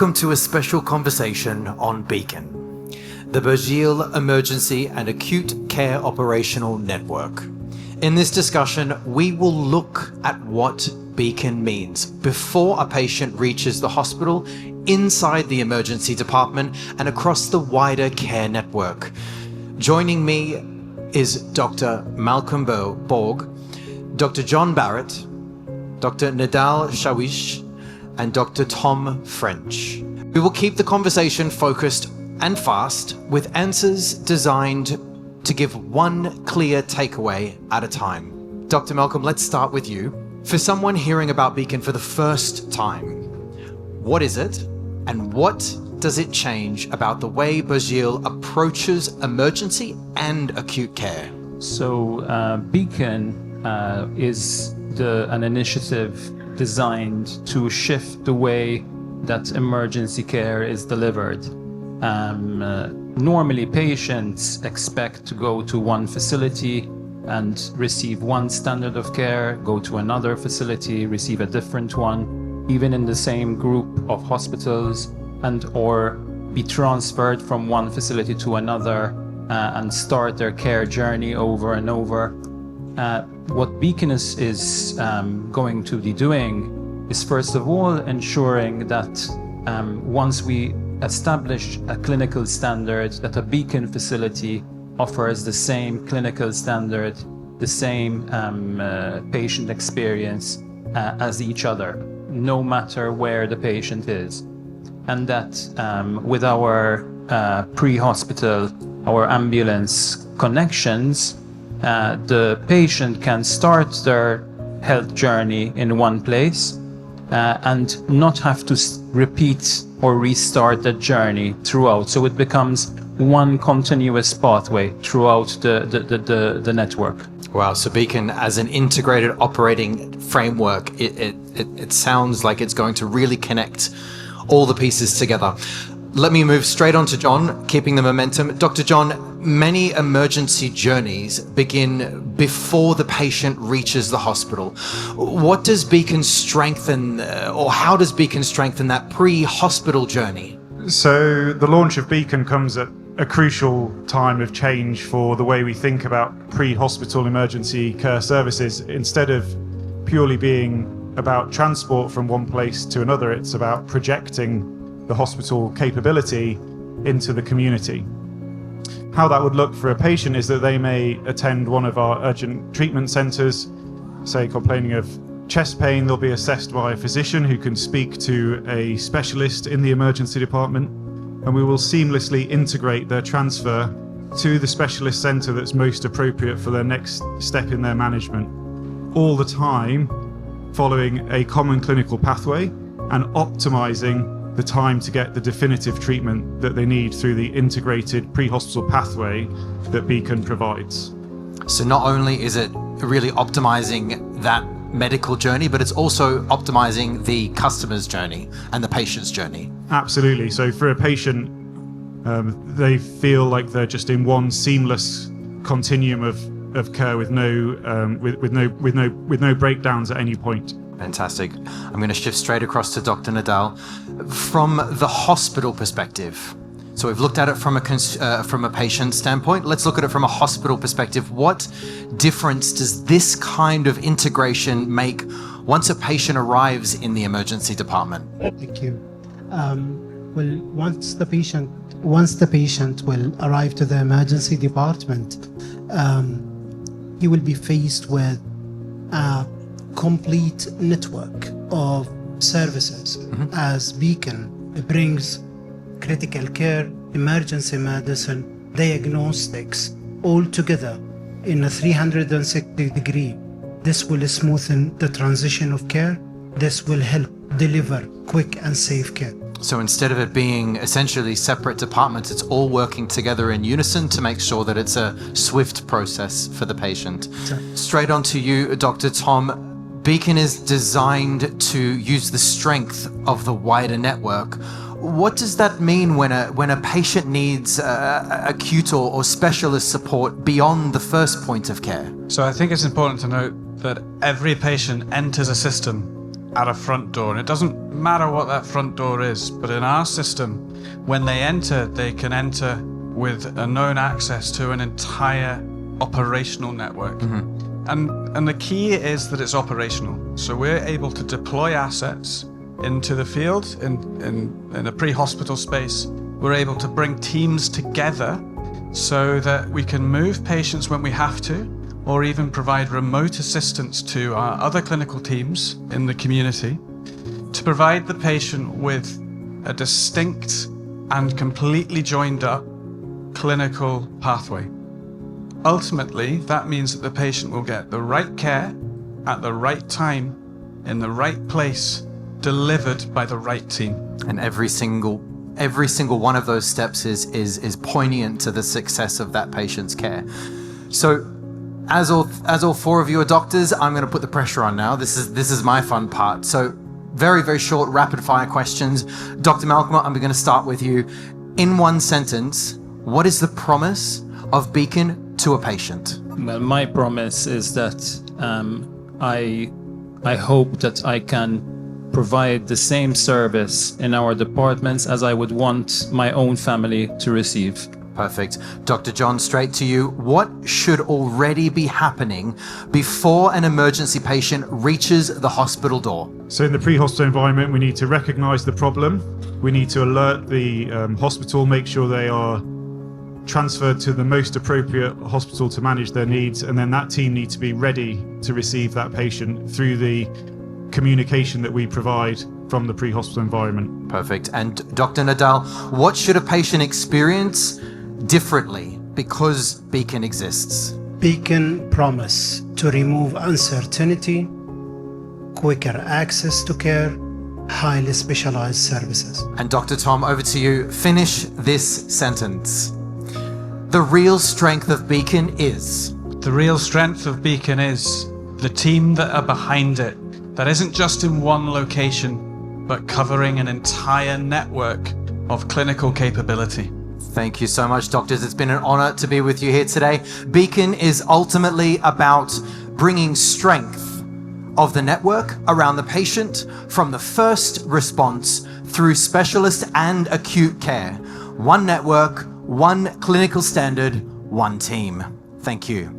Welcome to a special conversation on Beacon, the Burjeel Emergency and Acute Care Operational Network. In this discussion, we will look at what Beacon means before a patient reaches the hospital, inside the emergency department, and across the wider care network. Joining me is Dr. Malcolm Borg, Dr. John Barrett, Dr. Nidal Shawish, and Dr. Tom French. We will keep the conversation focused and fast, with answers designed to give one clear takeaway at a time. Dr. Malcolm, let's start with you. For someone hearing about Beacon for the first time, what is it, and what does it change about the way Burjeel approaches emergency and acute care? So Beacon is an initiative designed to shift the way that emergency care is delivered. Normally, patients expect to go to one facility and receive one standard of care, go to another facility, receive a different one, even in the same group of hospitals, and or be transferred from one facility to another and start their care journey over and over. What Beacon is going to be doing is, first of all, ensuring that once we establish a clinical standard, that a Beacon facility offers the same clinical standard, the same patient experience as each other, no matter where the patient is. And that with our pre-hospital, our ambulance connections, the patient can start their health journey in one place and not have to repeat or restart that journey throughout. So it becomes one continuous pathway throughout the network. Wow, so Beacon as an integrated operating framework, it sounds like it's going to really connect all the pieces together. Let me move straight on to John, keeping the momentum. Dr. John, many emergency journeys begin before the patient reaches the hospital. What does Beacon strengthen, or how does Beacon strengthen that pre-hospital journey? So the launch of Beacon comes at a crucial time of change for the way we think about pre-hospital emergency care services. Instead of purely being about transport from one place to another, it's about projecting the hospital capability into the community. How that would look for a patient is that they may attend one of our urgent treatment centres, say complaining of chest pain. They'll be assessed by a physician who can speak to a specialist in the emergency department, and we will seamlessly integrate their transfer to the specialist centre that's most appropriate for their next step in their management, all the time following a common clinical pathway and optimising the time to get the definitive treatment that they need through the integrated pre-hospital pathway that Beacon provides. So not only is it really optimizing that medical journey, but it's also optimizing the customer's journey and the patient's journey. Absolutely. So for a patient, they feel like they're just in one seamless continuum of care with no breakdowns at any point. Fantastic. I'm going to shift straight across to Dr. Nidal. From the hospital perspective, so we've looked at it from a patient standpoint. Let's look at it from a hospital perspective. What difference does this kind of integration make once a patient arrives in the emergency department? Thank you. Well, once the patient will arrive to the emergency department, he will be faced with a complete network of services, as Beacon brings critical care, emergency medicine, diagnostics, all together in a 360-degree. This will smoothen the transition of care. This will help deliver quick and safe care. So instead of it being essentially separate departments, it's all working together in unison to make sure that it's a swift process for the patient. Straight on to you, Dr. Tom. Beacon is designed to use the strength of the wider network. What does that mean when a patient needs acute or specialist support beyond the first point of care? So I think it's important to note that every patient enters a system at a front door. And it doesn't matter what that front door is, but in our system, when they enter, they can enter with a known access to an entire operational network. And the key is that it's operational. So we're able to deploy assets into the field in a pre-hospital space. We're able to bring teams together so that we can move patients when we have to, or even provide remote assistance to our other clinical teams in the community to provide the patient with a distinct and completely joined up clinical pathway. Ultimately, that means that the patient will get the right care at the right time in the right place, delivered by the right team. And every single one of those steps is poignant to the success of that patient's care. So as all four of you are doctors, I'm going to put the pressure on now. This is my fun part. So very, very short rapid fire questions. Dr. Malcolm, I'm going to start with you. In one sentence, what is the promise of Beacon to a patient? Well, my promise is that I hope that I can provide the same service in our departments as I would want my own family to receive. Perfect. Dr. John, straight to you. What should already be happening before an emergency patient reaches the hospital door? So in the pre-hospital environment, we need to recognise the problem. We need to alert the hospital, make sure they are transferred to the most appropriate hospital to manage their needs, and then that team needs to be ready to receive that patient through the communication that we provide from the pre-hospital environment. Perfect. And Dr. Nadal, what should a patient experience differently because Beacon exists? Beacon promise to remove uncertainty, quicker access to care, highly specialized services. And Dr. Tom, over to you. Finish this sentence. The real strength of Beacon is... The real strength of Beacon is the team that are behind it. That isn't just in one location, but covering an entire network of clinical capability. Thank you so much, doctors. It's been an honor to be with you here today. Beacon is ultimately about bringing strength of the network around the patient from the first response through specialist and acute care. One network, one clinical standard, one team. Thank you.